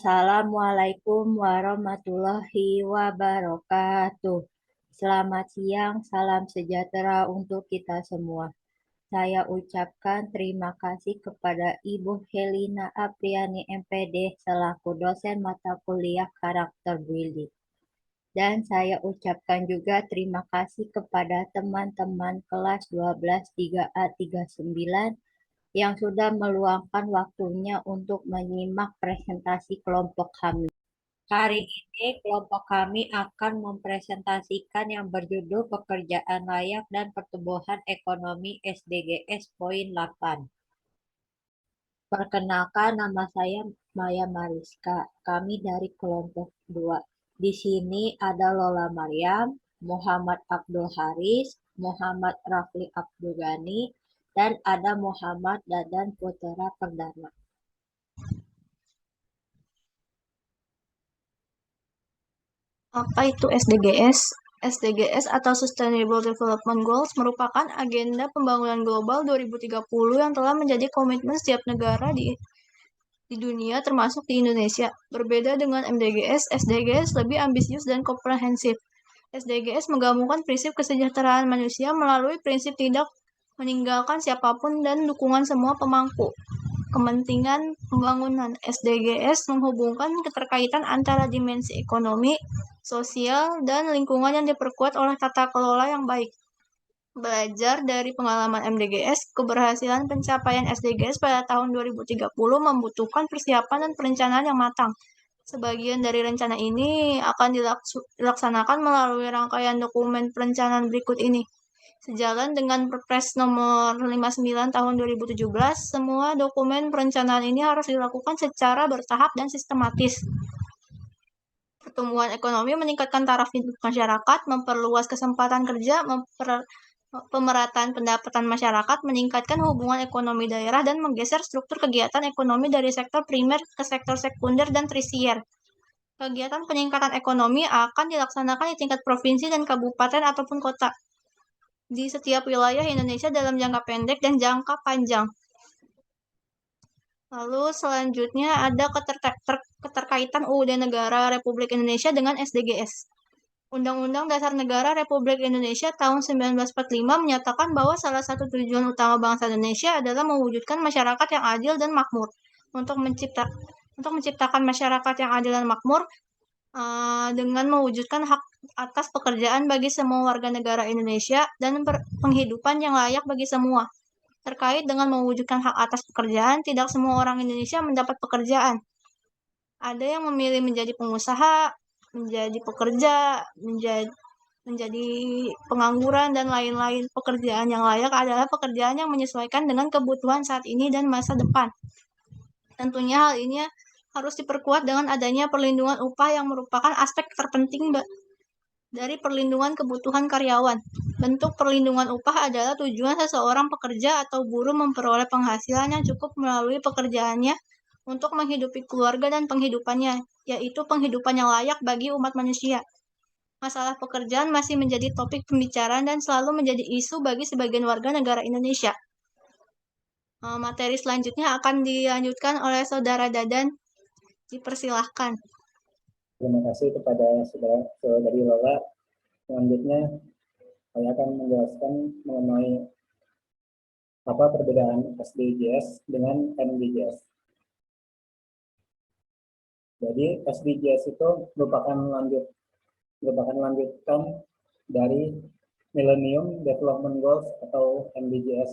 Assalamualaikum warahmatullahi wabarakatuh. Selamat siang, salam sejahtera untuk kita semua. Saya ucapkan terima kasih kepada Ibu Helina Apriani MPD selaku dosen mata kuliah karakter building. Dan saya ucapkan juga terima kasih kepada teman-teman kelas 12 3A 39 yang sudah meluangkan waktunya untuk menyimak presentasi kelompok kami. Hari ini kelompok kami akan mempresentasikan yang berjudul Pekerjaan Layak dan Pertumbuhan Ekonomi SDGs Poin 8. Perkenalkan, nama saya Maya Mariska. Kami dari kelompok 2. Di sini ada Lola Maryam, Muhammad Abdul Haris, Muhammad Rafli Abdul Ghani, dan ada Muhammad Dadan Putra Perdana. Apa itu SDGs? SDGs atau Sustainable Development Goals merupakan agenda pembangunan global 2030 yang telah menjadi komitmen setiap negara di dunia termasuk di Indonesia. Berbeda dengan MDGs, SDGs lebih ambisius dan komprehensif. SDGs menggabungkan prinsip kesejahteraan manusia melalui prinsip tidak meninggalkan siapapun dan dukungan semua pemangku kepentingan pembangunan. SDGs menghubungkan keterkaitan antara dimensi ekonomi, sosial, dan lingkungan yang diperkuat oleh tata kelola yang baik. Belajar dari pengalaman MDGs, keberhasilan pencapaian SDGs pada tahun 2030 membutuhkan persiapan dan perencanaan yang matang. Sebagian dari rencana ini akan dilaksanakan melalui rangkaian dokumen perencanaan berikut ini. Sejalan dengan Perpres nomor 59 tahun 2017, semua dokumen perencanaan ini harus dilakukan secara bertahap dan sistematis. Pertumbuhan ekonomi meningkatkan taraf hidup masyarakat, memperluas kesempatan kerja, pemerataan pendapatan masyarakat, meningkatkan hubungan ekonomi daerah, dan menggeser struktur kegiatan ekonomi dari sektor primer ke sektor sekunder dan tersier. Kegiatan peningkatan ekonomi akan dilaksanakan di tingkat provinsi dan kabupaten ataupun kota di setiap wilayah Indonesia dalam jangka pendek dan jangka panjang. Lalu selanjutnya ada keterkaitan UUD Negara Republik Indonesia dengan SDGs. Undang-Undang Dasar Negara Republik Indonesia tahun 1945 menyatakan bahwa salah satu tujuan utama bangsa Indonesia adalah mewujudkan masyarakat yang adil dan makmur. Untuk menciptakan masyarakat yang adil dan makmur, dengan mewujudkan hak atas pekerjaan bagi semua warga negara Indonesia dan penghidupan yang layak bagi semua. Terkait dengan mewujudkan hak atas pekerjaan, tidak semua orang Indonesia mendapat pekerjaan. Ada yang memilih menjadi pengusaha, menjadi pekerja, menjadi pengangguran, dan lain-lain. Pekerjaan yang layak adalah pekerjaan yang menyesuaikan dengan kebutuhan saat ini dan masa depan. Tentunya hal ini harus diperkuat dengan adanya perlindungan upah yang merupakan aspek terpenting dari perlindungan kebutuhan karyawan. Bentuk perlindungan upah adalah tujuan seseorang pekerja atau buruh memperoleh penghasilan yang cukup melalui pekerjaannya untuk menghidupi keluarga dan penghidupannya, yaitu penghidupan yang layak bagi umat manusia. Masalah pekerjaan masih menjadi topik pembicaraan dan selalu menjadi isu bagi sebagian warga negara Indonesia. Materi selanjutnya akan dilanjutkan oleh Saudara Dadan. Dipersilahkan. Terima kasih kepada saudari Lola. Selanjutnya, saya akan menjelaskan mengenai apa perbedaan SDGs dengan MDGs. Jadi SDGs itu merupakan lanjutan dari Millennium Development Goals atau MDGs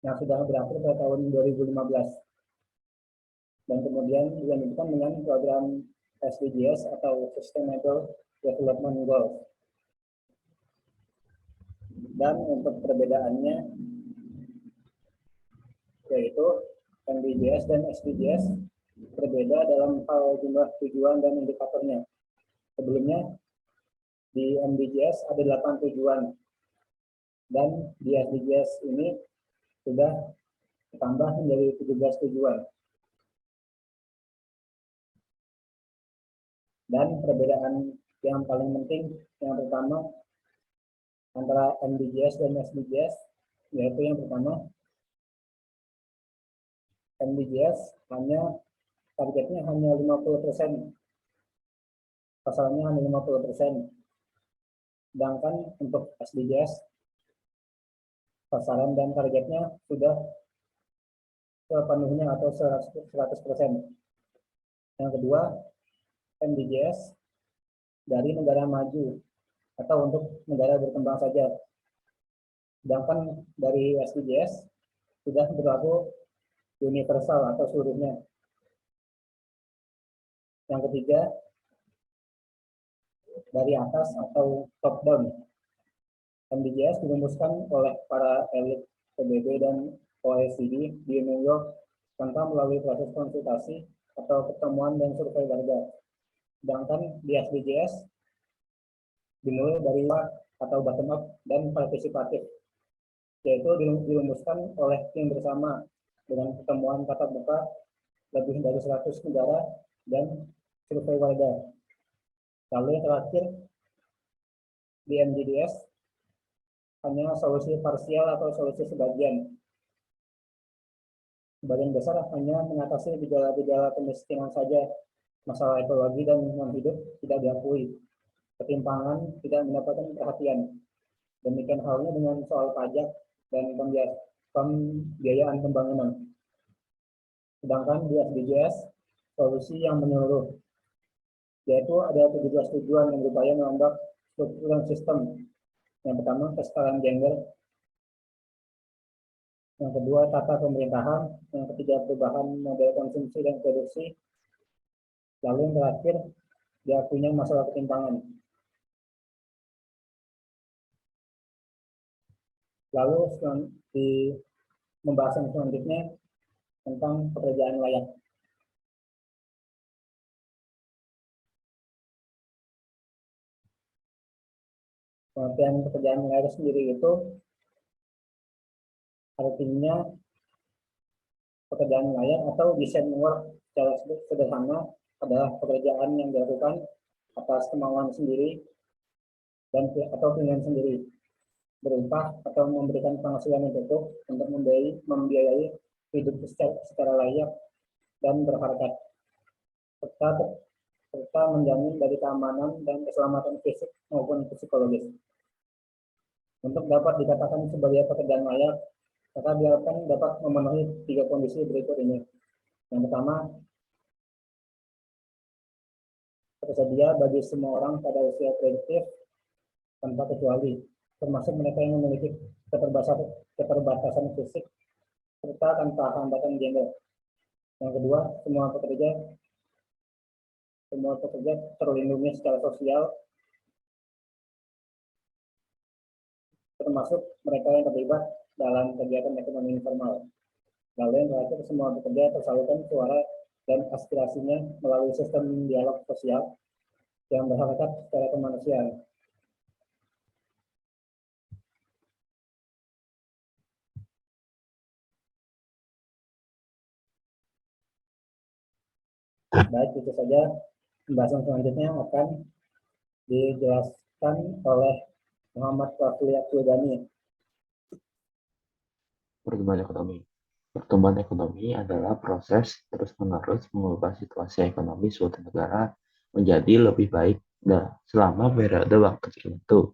yang sudah berakhir pada tahun 2015 dan kemudian dilanjutkan dengan program SDGs atau Sustainable Development Goals. Dan untuk perbedaannya yaitu MDGs dan SDGs berbeda dalam hal jumlah tujuan dan indikatornya. Sebelumnya di MDGs ada 8 tujuan dan di SDGs ini sudah ditambah menjadi 17 tujuan. Dan perbedaan yang paling penting yang pertama antara MDGs dan SDGs yaitu yang pertama MDGs hanya targetnya hanya 50%, sasarannya hanya 50%. Sedangkan untuk SDGs, sasaran dan targetnya sudah sepenuhnya atau 100%. Yang kedua, MDGs dari negara maju atau untuk negara berkembang saja. Sedangkan dari SDGs sudah berlaku universal atau seluruhnya. Yang ketiga, dari atas atau top down. MDGs dirumuskan oleh para elit PBB dan OECD di New York tanpa melalui proses konsultasi atau pertemuan dan survei warga. Sedangkan di SDGs dimulai dari atau bottom up dan partisipatif, yaitu dirumuskan oleh tim bersama dengan pertemuan tatap muka lebih dari 100 negara dan survei warga. Lalu yang terakhir, di MDGs hanya solusi parsial atau solusi sebagian. Sebagian besar hanya mengatasi gejala-gejala kemiskinan saja. Masalah ekologi dan lingkungan hidup tidak diakui. Ketimpangan tidak mendapatkan perhatian. Demikian halnya dengan soal pajak dan pembiayaan pembangunan. Sedangkan di SDGs, solusi yang menyeluruh, yaitu ada 17 tujuan yang berupaya mengubah struktur dan sistem. Yang pertama, kesetaraan gender. Yang kedua, tata pemerintahan. Yang ketiga, perubahan model konsumsi dan produksi. Lalu yang terakhir, diakuinya masalah ketimpangan. Lalu di pembahasan selanjutnya tentang pekerjaan layak. Pengertian pekerjaan layak sendiri itu artinya pekerjaan layak atau decent work secara sederhana adalah pekerjaan yang dilakukan atas kemauan sendiri dan atau pilihan sendiri, berupa atau memberikan penghasilan yang cukup untuk membiayai hidup secara layak dan berharkat, serta menjamin dari keamanan dan keselamatan fisik maupun psikologis. Untuk dapat dikatakan sebagai pekerjaan layak, maka diharapkan dapat memenuhi 3 kondisi berikut ini. Yang pertama, tersedia bagi semua orang pada usia produktif tanpa kecuali, termasuk mereka yang memiliki keterbatasan fisik serta tanpa hambatan gender. Yang kedua, semua pekerja terlindungi secara sosial, termasuk mereka yang terlibat dalam kegiatan ekonomi informal. Lalu yang terakhir, semua pekerja tersalurkan suara dan aspirasinya melalui sistem dialog sosial yang berharkat secara kemanusiaan. Baik, itu saja pembahasan selanjutnya akan dijelaskan oleh Muhammad Rafli Abdul-Ghani. Pertumbuhan ekonomi. Pertumbuhan ekonomi adalah proses terus-menerus mengubah situasi ekonomi suatu negara menjadi lebih baik selama periode waktu tertentu.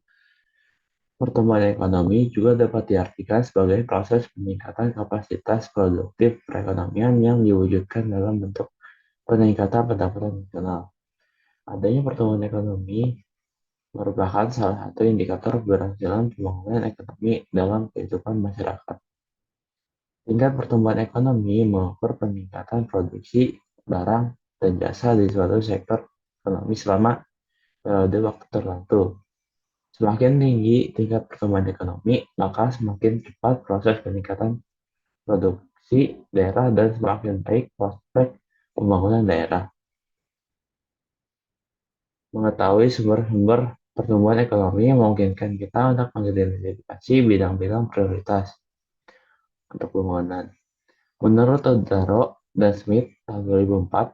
Pertumbuhan ekonomi juga dapat diartikan sebagai proses peningkatan kapasitas produktif perekonomian yang diwujudkan dalam bentuk peningkatan pendapatan nasional. Adanya pertumbuhan ekonomi merupakan salah satu indikator keberhasilan pembangunan ekonomi dalam kehidupan masyarakat. Tingkat pertumbuhan ekonomi mengukur peningkatan produksi barang dan jasa di suatu sektor ekonomi selama periode waktu tertentu. Semakin tinggi tingkat pertumbuhan ekonomi, maka semakin cepat proses peningkatan produksi daerah dan semakin baik prospek pembangunan daerah. Mengetahui sumber-sumber pertumbuhan ekonomi memungkinkan kita untuk mengidentifikasi bidang-bidang prioritas untuk pembangunan. Menurut Todaro dan Smith tahun 2004,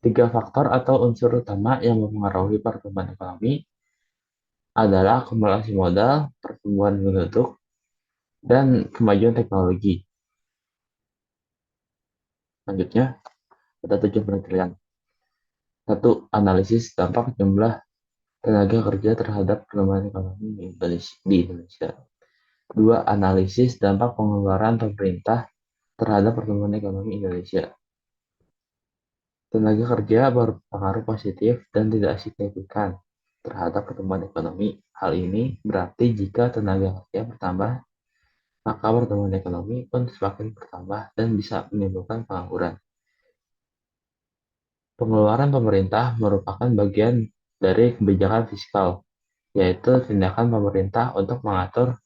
3 faktor atau unsur utama yang mempengaruhi pertumbuhan ekonomi adalah akumulasi modal, pertumbuhan penduduk, dan kemajuan teknologi. Selanjutnya, Ada 7 penelitian. 1. Analisis dampak jumlah tenaga kerja terhadap perkembangan ekonomi di Indonesia. 2. Analisis dampak pengeluaran pemerintah terhadap pertumbuhan ekonomi Indonesia. Tenaga kerja berpengaruh positif dan tidak signifikan terhadap pertumbuhan ekonomi. Hal ini berarti jika tenaga kerja bertambah, maka pertumbuhan ekonomi pun semakin bertambah dan bisa menimbulkan pengangguran. Pengeluaran pemerintah merupakan bagian dari kebijakan fiskal, yaitu tindakan pemerintah untuk mengatur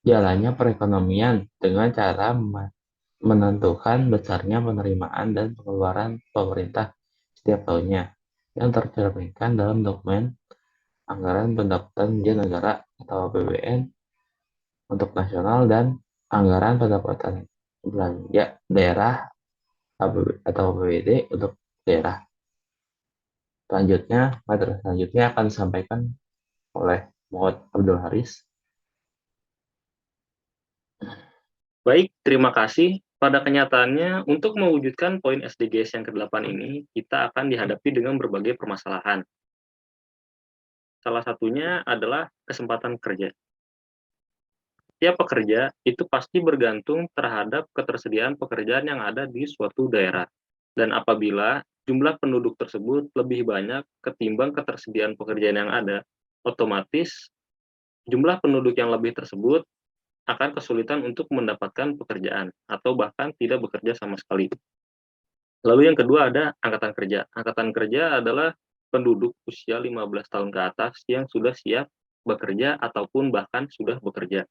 jalannya perekonomian dengan cara menentukan besarnya penerimaan dan pengeluaran pemerintah setiap tahunnya, yang tercerminkan dalam dokumen Anggaran Pendapatan Belanja Negara atau APBN untuk nasional dan Anggaran Pendapatan Belanja Daerah atau APBD untuk daerah. Materi selanjutnya akan disampaikan oleh Muhammad Abdul Haris. Baik, terima kasih. Pada kenyataannya, untuk mewujudkan poin SDGs yang ke-8 ini, kita akan dihadapi dengan berbagai permasalahan. Salah satunya adalah kesempatan kerja. Setiap pekerja itu pasti bergantung terhadap ketersediaan pekerjaan yang ada di suatu daerah. Dan apabila jumlah penduduk tersebut lebih banyak ketimbang ketersediaan pekerjaan yang ada, otomatis jumlah penduduk yang lebih tersebut akan kesulitan untuk mendapatkan pekerjaan atau bahkan tidak bekerja sama sekali. Lalu yang kedua ada angkatan kerja. Angkatan kerja adalah penduduk usia 15 tahun ke atas yang sudah siap bekerja ataupun bahkan sudah bekerja.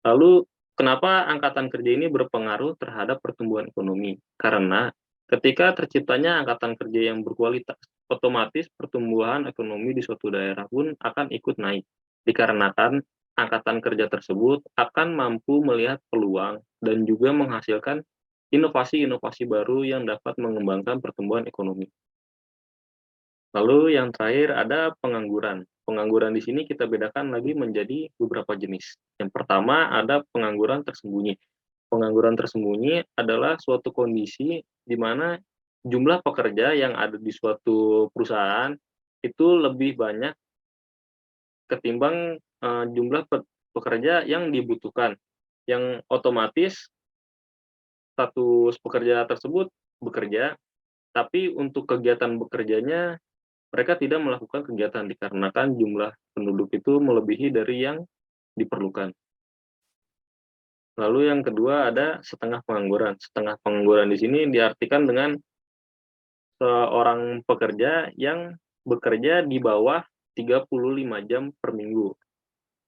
Lalu kenapa angkatan kerja ini berpengaruh terhadap pertumbuhan ekonomi? Karena ketika terciptanya angkatan kerja yang berkualitas, otomatis pertumbuhan ekonomi di suatu daerah pun akan ikut naik. Dikarenakan angkatan kerja tersebut akan mampu melihat peluang dan juga menghasilkan inovasi-inovasi baru yang dapat mengembangkan pertumbuhan ekonomi. Lalu yang terakhir ada pengangguran. Pengangguran di sini kita bedakan lagi menjadi beberapa jenis. Yang pertama ada pengangguran tersembunyi. Pengangguran tersembunyi adalah suatu kondisi di mana jumlah pekerja yang ada di suatu perusahaan itu lebih banyak ketimbang jumlah pekerja yang dibutuhkan, yang otomatis status pekerja tersebut bekerja, tapi untuk kegiatan bekerjanya mereka tidak melakukan kegiatan dikarenakan jumlah penduduk itu melebihi dari yang diperlukan. Lalu yang kedua ada setengah pengangguran. Setengah pengangguran di sini diartikan dengan seorang pekerja yang bekerja di bawah 35 jam per minggu.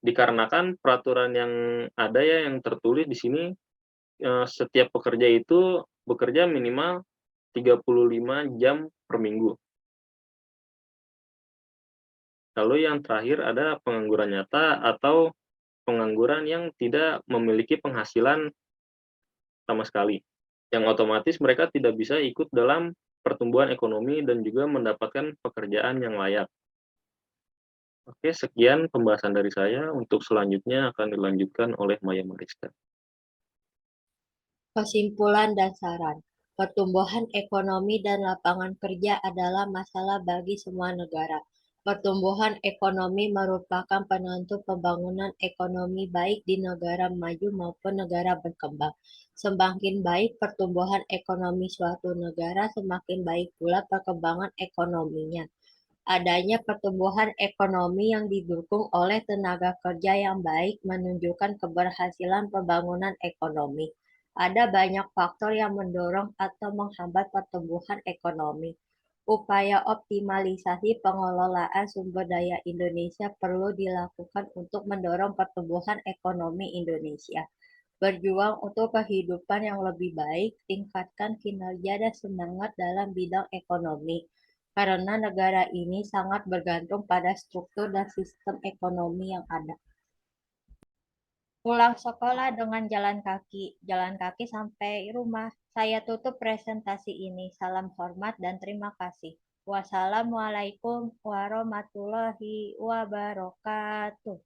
Dikarenakan peraturan yang ada ya yang tertulis di sini setiap pekerja itu bekerja minimal 35 jam per minggu. Lalu yang terakhir ada pengangguran nyata atau pengangguran yang tidak memiliki penghasilan sama sekali, yang otomatis mereka tidak bisa ikut dalam pertumbuhan ekonomi dan juga mendapatkan pekerjaan yang layak. Oke, sekian pembahasan dari saya. Untuk selanjutnya akan dilanjutkan oleh Maya Mariska. Kesimpulan dan saran. Pertumbuhan ekonomi dan lapangan kerja adalah masalah bagi semua negara. Pertumbuhan ekonomi merupakan penentu pembangunan ekonomi baik di negara maju maupun negara berkembang. Semakin baik pertumbuhan ekonomi suatu negara, semakin baik pula perkembangan ekonominya. Adanya pertumbuhan ekonomi yang didukung oleh tenaga kerja yang baik menunjukkan keberhasilan pembangunan ekonomi. Ada banyak faktor yang mendorong atau menghambat pertumbuhan ekonomi. Upaya optimalisasi pengelolaan sumber daya Indonesia perlu dilakukan untuk mendorong pertumbuhan ekonomi Indonesia. Berjuang untuk kehidupan yang lebih baik, tingkatkan kinerja dan semangat dalam bidang ekonomi. Karena negara ini sangat bergantung pada struktur dan sistem ekonomi yang ada. Pulang sekolah dengan jalan kaki sampai rumah. Saya tutup presentasi ini. Salam hormat dan terima kasih. Wassalamualaikum warahmatullahi wabarakatuh.